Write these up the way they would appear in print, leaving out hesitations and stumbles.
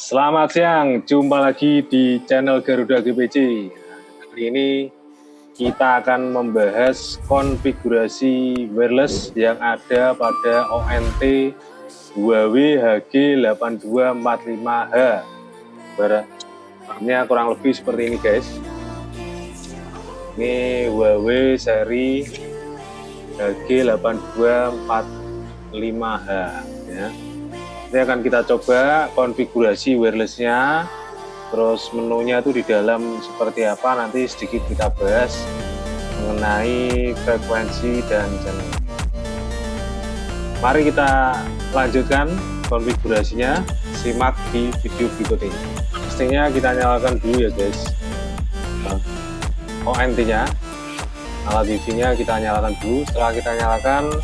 Selamat siang, jumpa lagi di channel Garuda GPC. Kali ini kita akan membahas konfigurasi wireless yang ada pada ONT Huawei HG8245H. Bahannya kurang lebih seperti ini, guys. Ini Huawei seri HG8245H ya. Ini akan kita coba konfigurasi wirelessnya, terus menunya itu di dalam seperti apa, nanti sedikit kita bahas mengenai frekuensi dan channel. Mari kita lanjutkan konfigurasinya, simak di video berikut ini. Pastinya kita nyalakan dulu ya guys, ONT-nya, alat wifi-nya kita nyalakan dulu. Setelah kita nyalakan,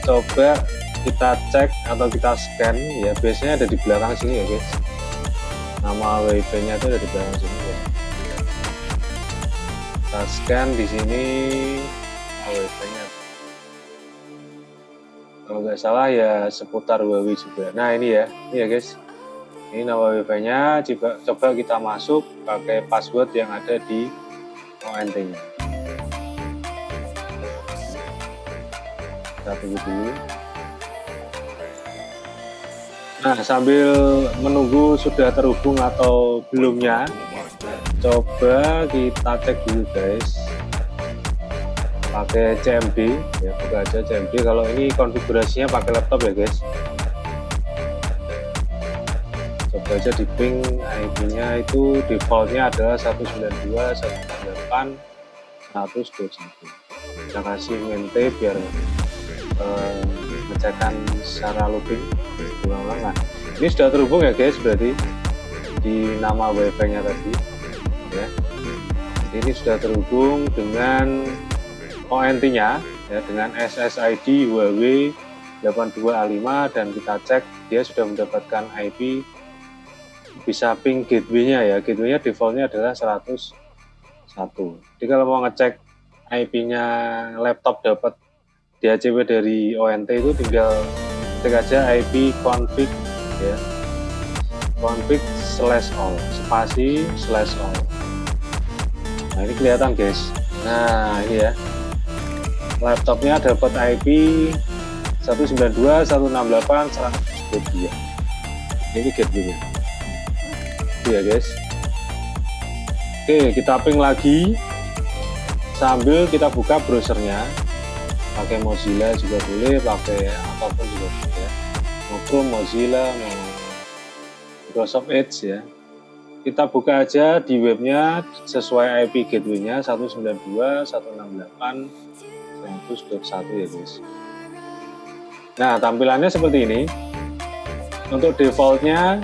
coba kita cek atau kita scan ya, biasanya ada di belakang sini ya guys, nama wifi-nya itu ada di belakang sini ya. Kita scan di sini wifi-nya, kalau nggak salah ya seputar Huawei juga. Nah ini ya guys, ini nama wifi-nya. Coba kita masuk pakai password yang ada di ONT-nya. Kita tunggu dulu. Nah, sambil menunggu sudah terhubung atau belumnya, coba kita cek dulu guys, pakai CMD ya, buka aja CMD. Kalau ini konfigurasinya pakai laptop ya guys, coba aja di ping IP-nya itu defaultnya adalah 192.168.121. kita kasih mente biar ngecekkan secara looping ulang-ulang. Nah, ini sudah terhubung ya guys, berarti di nama wifi-nya tadi ya. Ini sudah terhubung dengan ONT-nya ya, dengan SSID Huawei 82A5, dan kita cek dia sudah mendapatkan IP, bisa ping gateway-nya ya. Gateway-nya defaultnya adalah 101. Jadi kalau mau ngecek IP-nya laptop dapat DHCP dari ONT itu tinggal ketik aja IP config ya, config/all spasi/all. Nah ini kelihatan guys. Nah ini ya, laptopnya dapat IP 192.168.122. Ini gateway-nya itu ya guys. Oke, kita ping lagi sambil kita buka browsernya, pakai Mozilla juga boleh, pakai apapun juga boleh ya, mau Chrome, Mozilla, mau Microsoft Edge ya. Kita buka aja di webnya sesuai IP gateway-nya 192.168.100.1 ya guys. Nah, tampilannya seperti ini. Untuk defaultnya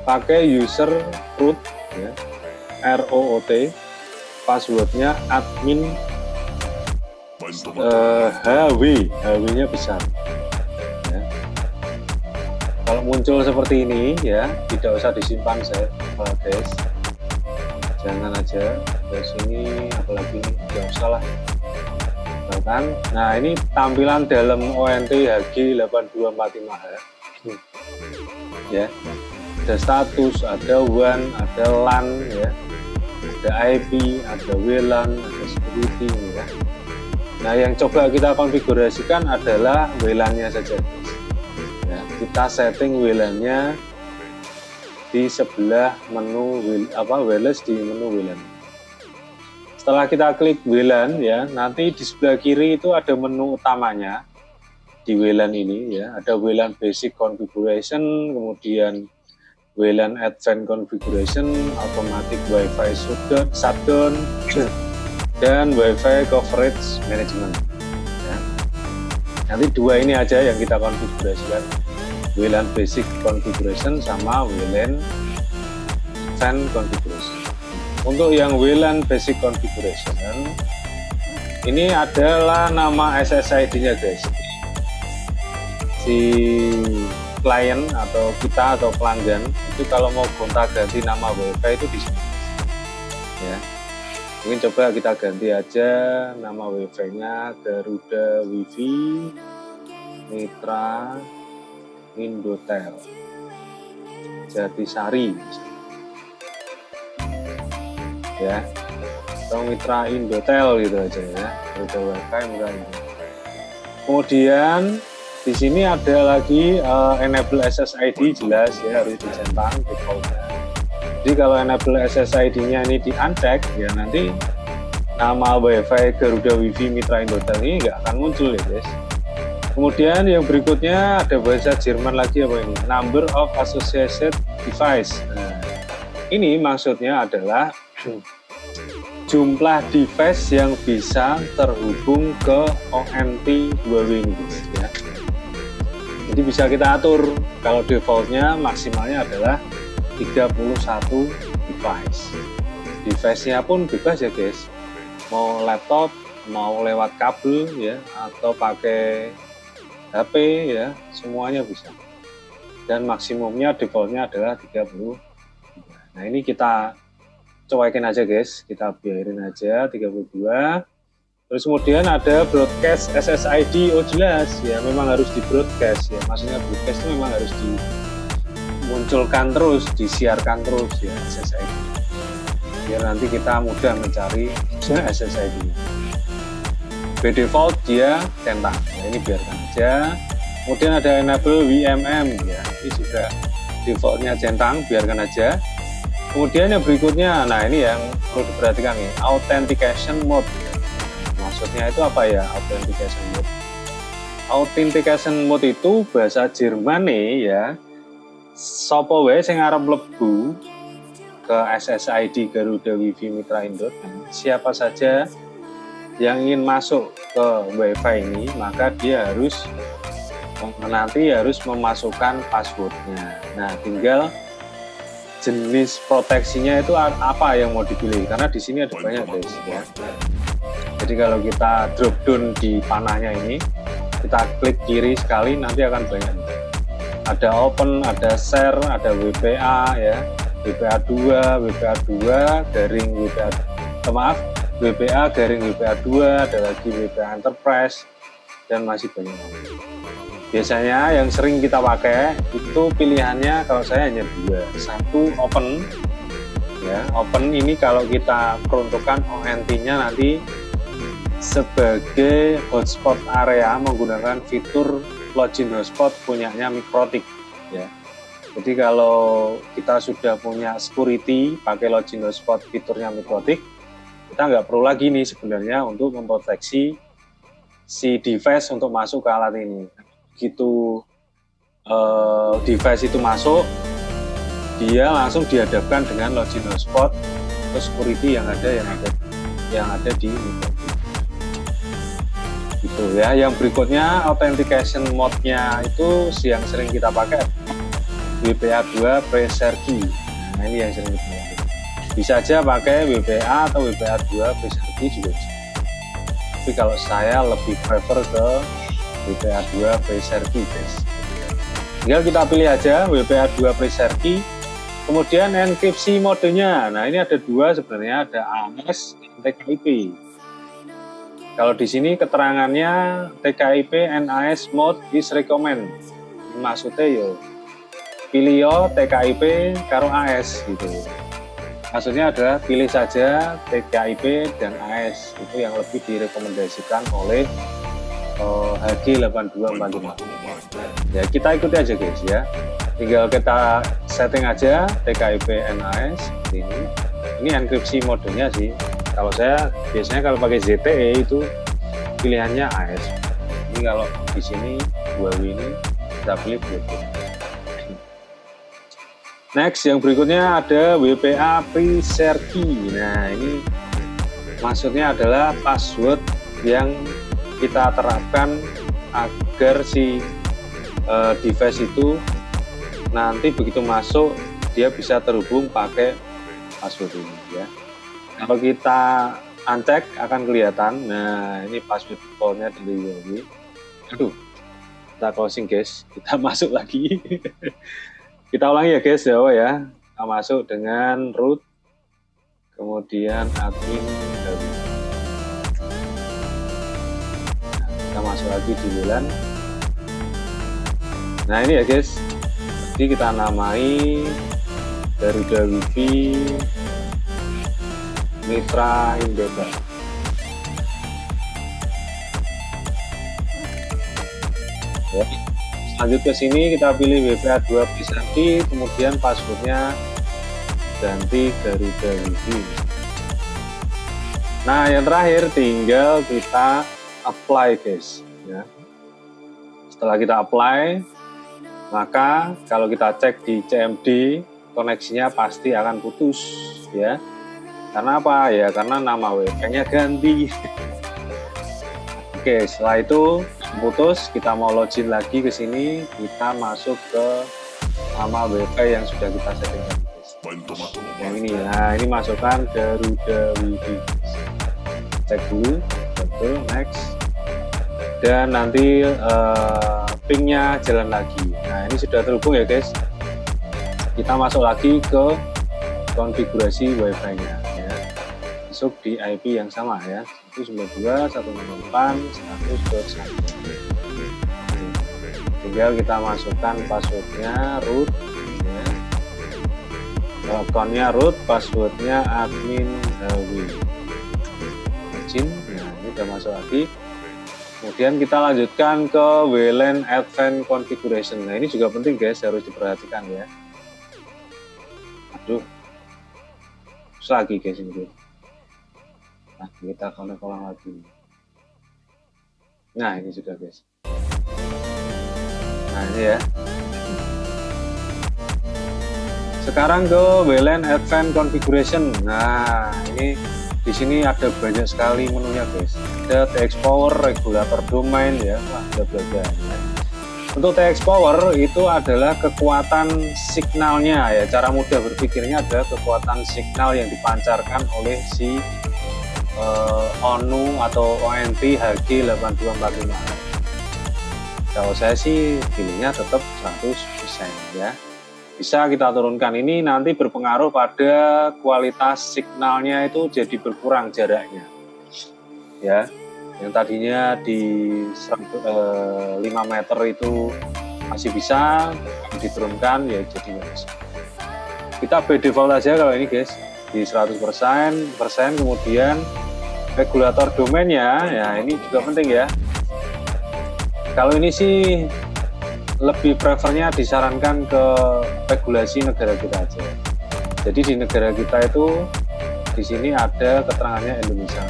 pakai user root ya, ROOT, passwordnya admin HW-nya besar ya. Kalau muncul seperti ini ya, tidak usah disimpan guys, jangan aja ke sini, apalagi ini tidak usah lah kan. Nah ini tampilan dalam ONT HG8245H ya, ada status, ada WAN, ada LAN ya, ada IP, ada WLAN, ada security ya. Nah yang coba kita konfigurasikan adalah WLAN-nya saja guys ya. Kita setting WLAN-nya di sebelah menu wireless, di menu WLAN. Setelah kita klik WLAN ya, nanti di sebelah kiri itu ada menu utamanya di WLAN ini ya, ada WLAN basic configuration, kemudian WLAN advanced configuration, automatic Wi-Fi shutdown, dan Wi-Fi coverage management ya. Nanti dua ini aja yang kita konfigurasikan, WLAN basic configuration sama WLAN advanced configuration. Untuk yang WLAN basic configuration ini adalah nama SSID-nya guys. Si klien atau kita atau pelanggan itu kalau mau gonta-ganti nama Wi-Fi itu di sini ya. Mungkin coba kita ganti aja nama Wi-Fi-nya Garuda Wifi Mitra Indotel. Jatisari ya, atau Mitra Indotel gitu aja ya, Garuda Wi-Fi Mitra Indotel. Kemudian di sini ada lagi enable SSID, jelas ya, harus dicentang defaultnya. Jadi kalau enable SSID-nya ini di-uncheck ya, nanti nama Wi-Fi Garuda Wi-Fi Mitra Indotel ini nggak akan muncul ya guys. Kemudian yang berikutnya ada bahasa Jerman lagi, apa ini? Number of associated device. Nah, ini maksudnya adalah jumlah device yang bisa terhubung ke ONT Huawei ini guys ya. Jadi bisa kita atur, kalau defaultnya maksimalnya adalah 31 device. Device-nya pun bebas ya guys, mau laptop, mau lewat kabel ya, atau pakai HP ya, semuanya bisa. Dan maksimumnya defaultnya adalah 30. Nah ini kita cuekin aja guys, kita biarin aja 32. Terus kemudian ada broadcast SSID, oh jelas ya, memang harus di broadcast ya, maksudnya broadcast itu memang harus dimunculkan terus, disiarkan terus ya SSID, biar nanti kita mudah mencari SSID. By default dia centang, nah ini biarkan aja. Kemudian ada enable WMM ya, ini juga defaultnya centang, biarkan aja. Kemudian yang berikutnya, nah ini yang perlu diperhatikan nih, authentication mode. Maksudnya itu apa ya, authentication mode? Authentication mode itu bahasa Jerman nih ya, sopo wae sing arep mlebu ke SSID Garuda Wi-Fi Mitra Indotel, siapa saja yang ingin masuk ke Wi-Fi ini, maka dia harus memasukkan passwordnya. Nah, tinggal jenis proteksinya itu apa yang mau dipilih, karena di sini ada banyak guys ya. Jadi kalau kita drop down di panahnya ini, kita klik kiri sekali, nanti akan banyak. Ada open, ada share, ada WPA ya, WPA 2, WPA 2 garing WPA, WPA garing WPA 2, ada lagi WPA Enterprise, dan masih banyak. Biasanya yang sering kita pakai itu pilihannya, kalau saya hanya dua. Satu open ya, open ini kalau kita peruntukkan ONT-nya nanti sebagai hotspot area menggunakan fitur login hotspot punyanya Mikrotik ya. Jadi kalau kita sudah punya security pakai login hotspot fiturnya Mikrotik, kita nggak perlu lagi nih sebenarnya untuk memproteksi si device untuk masuk ke alat ini. Begitu device itu masuk, dia langsung dihadapkan dengan login hotspot atau security yang ada di Mikrotik. Gitu ya. Yang berikutnya authentication mode-nya itu yang sering kita pakai WPA 2 Preser Key. Nah, ini yang sering kita pakai. Bisa aja pakai WPA atau WPA 2 Preser Key juga bisa. Tapi kalau saya lebih prefer ke WPA 2 Preser Key guys. Tinggal kita pilih aja WPA 2 Preser Key. Kemudian enkripsi modenya. Nah, ini ada dua sebenarnya, ada AES dan TKIP. Kalau di sini keterangannya TKIP NAS mode is recommend. Maksudnya yo pilih yo TKIP karo AES gitu. Maksudnya adalah pilih saja TKIP dan AES, itu yang lebih direkomendasikan oleh HG 8245. Ya kita ikuti aja guys ya. Tinggal kita setting aja TKIP NAS ini. Ini enkripsi modenya sih. Kalau saya biasanya kalau pakai ZTE itu pilihannya AES. Ini kalau di sini Huawei ini kita pilih Bluetooth. Next yang berikutnya ada WPA Preser Key. Nah ini maksudnya adalah password yang kita terapkan agar si device itu nanti begitu masuk dia bisa terhubung pakai password ini ya. Kalau kita uncheck akan kelihatan. Nah ini password defaultnya dari Huawei. Aduh, kita closing guys, kita masuk lagi. Kita ulangi ya guys ya. Kita masuk dengan root, kemudian admin dari. Nah, kita masuk lagi di WLAN. Nah ini ya guys, Jadi kita namai Garuda Wifi Mitra Indosat. Ya. Lanjut ke sini, kita pilih WPA2 Pisanti, kemudian passwordnya ganti Garuda Wifi. Nah, yang terakhir tinggal kita apply, guys. Ya. Setelah kita apply, maka kalau kita cek di CMD, koneksinya pasti akan putus, ya. Karena apa? Ya, karena nama WP-nya ganti. Oke, setelah itu putus, kita mau login lagi ke sini, kita masuk ke nama WP yang sudah kita setting. Yang ini, nah ini masukkan Garuda Wifi. Cek dulu, betul, next. Dan nanti pingnya jalan lagi. Nah ini sudah terhubung ya guys. Kita masuk lagi ke konfigurasi Wi-Fi-nya ya. Masuk di IP yang sama ya, 192.168.100.1. Tinggal kita masukkan passwordnya root ya. Akunnya root, passwordnya admin Hawi. Nah ini sudah masuk lagi. Kemudian kita lanjutkan ke WLAN Advanced Configuration. Nah ini juga penting guys, harus diperhatikan ya. Aduh, terus lagi guys ini. Nah kita connect ulang lagi. Nah ini sudah guys. Nah ini ya. Sekarang ke WLAN Advanced Configuration. Nah ini di sini ada banyak sekali menunya guys. Ada TX Power, regulator domain ya, wah bla bla bla. Untuk TX Power itu adalah kekuatan signalnya ya. Cara mudah berpikirnya adalah kekuatan signal yang dipancarkan oleh si ONU atau ONT HG8245. Kalau saya sih pilihnya tetap 100% ya. Bisa kita turunkan, ini nanti berpengaruh pada kualitas signalnya itu jadi berkurang jaraknya ya, yang tadinya di 5 meter itu masih bisa diturunkan ya jadi nggak bisa. Kita by default aja kalau ini guys di 100%, kemudian regulator domainnya ya ini juga penting ya. Kalau ini sih lebih prefernya disarankan ke regulasi negara kita aja. Jadi di negara kita itu di sini ada keterangannya Indonesia.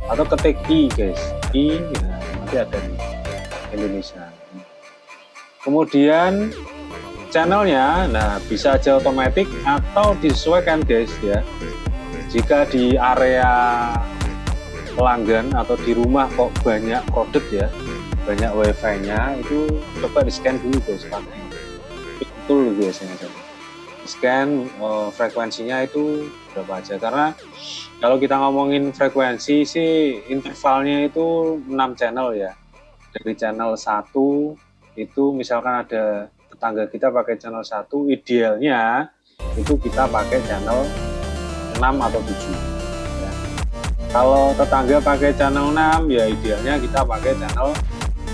Atau ketik I guys, I nah, nanti ada di Indonesia. Kemudian channelnya, nah bisa aja otomatis atau disesuaikan guys ya. Jika di area pelanggan atau di rumah kok banyak produk ya, banyak wifi-nya, itu coba di scan dulu guys pakai betul biasanya coba di scan frekuensinya itu berapa aja, karena kalau kita ngomongin frekuensi sih intervalnya itu 6 channel ya. Dari channel 1 itu misalkan ada tetangga kita pakai channel 1, idealnya itu kita pakai channel 6 atau 7 ya. Kalau tetangga pakai channel 6 ya idealnya kita pakai channel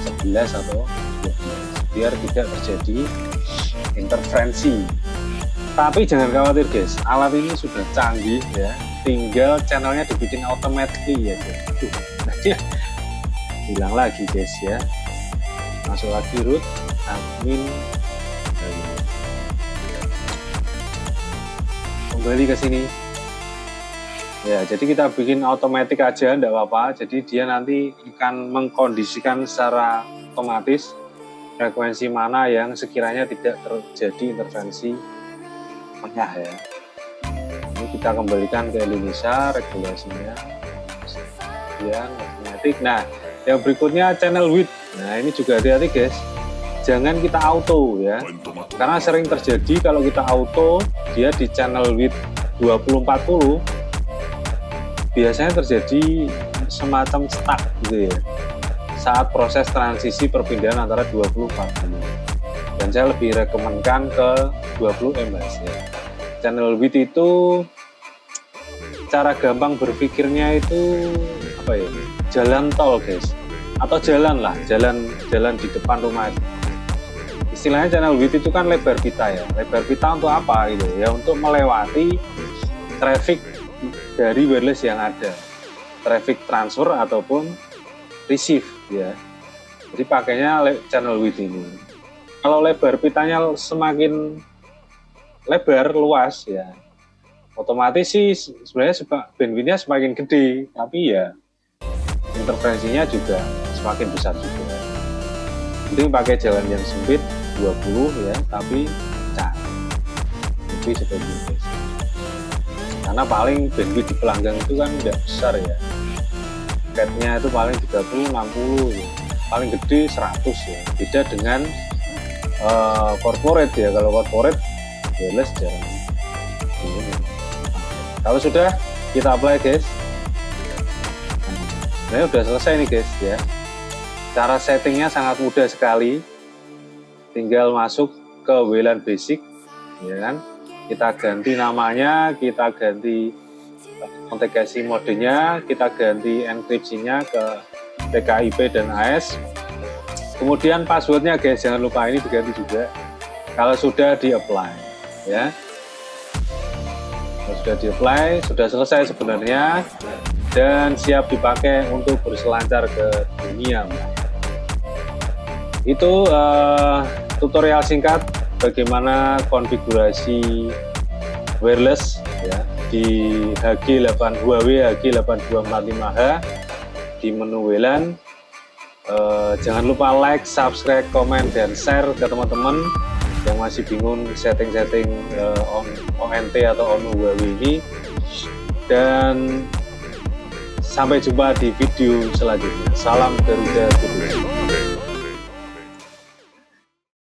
11 atau 12 biar tidak terjadi interferensi. Tapi jangan khawatir guys, alat ini sudah canggih ya, tinggal channelnya dibikin automatically ya guys. Hilang lagi guys ya. Masuk lagi root admin, kembali ke sini ya. Jadi kita bikin otomatis aja, enggak apa-apa. Jadi dia nanti akan mengkondisikan secara otomatis frekuensi mana yang sekiranya tidak terjadi intervensi pengah ya. Ini kita kembalikan ke Indonesia regulasinya, kemudian otomatis. Nah yang berikutnya channel width. Nah ini juga hati-hati guys, jangan kita auto ya, karena sering terjadi kalau kita auto dia di channel width 2040 biasanya terjadi semacam stuck gitu ya saat proses transisi perpindahan antara 20-40, dan saya lebih rekomenkan ke 20 mbs ya. Channel width itu cara gampang berpikirnya itu apa ya, jalan tol guys, atau jalan lah, jalan di depan rumah itu. istilahnya channel width itu kan lebar pita ya. Lebar pita untuk apa gitu ya? Untuk melewati traffic dari wireless yang ada, traffic transfer ataupun receive ya. Jadi pakainya channel width ini. Kalau lebar pitanya semakin lebar, luas ya, otomatis sih sebenarnya bandwidthnya semakin gede, tapi ya interferensinya juga semakin besar juga. Jadi pakai jalan yang sempit 20 ya, tapi pecah. Lebih seperti itu. Karena paling bandwidth di pelanggang itu kan tidak besar ya. Cap-nya itu paling 30, 60 ya. Paling gede 100 ya. Beda dengan corporate ya. Kalau corporate wireless jarang. Kalau sudah kita apply guys. Nah, udah selesai nih guys ya. Cara settingnya sangat mudah sekali. Tinggal masuk ke WLAN basic ya kan. Kita ganti namanya, kita ganti konfigurasi modenya, kita ganti enkripsinya ke PKIP dan AS. Kemudian passwordnya guys, jangan lupa ini diganti juga. Kalau sudah di-apply, ya. Kalau sudah di-apply, sudah selesai sebenarnya, dan siap dipakai untuk berselancar ke dunia. Itu tutorial singkat bagaimana konfigurasi wireless ya di Huawei HG8245H di menu WLAN. Jangan lupa like, subscribe, komen, dan share ke teman-teman yang masih bingung setting-setting ONT atau ONU Huawei ini. Dan sampai jumpa di video selanjutnya. Salam Garuda Kudus.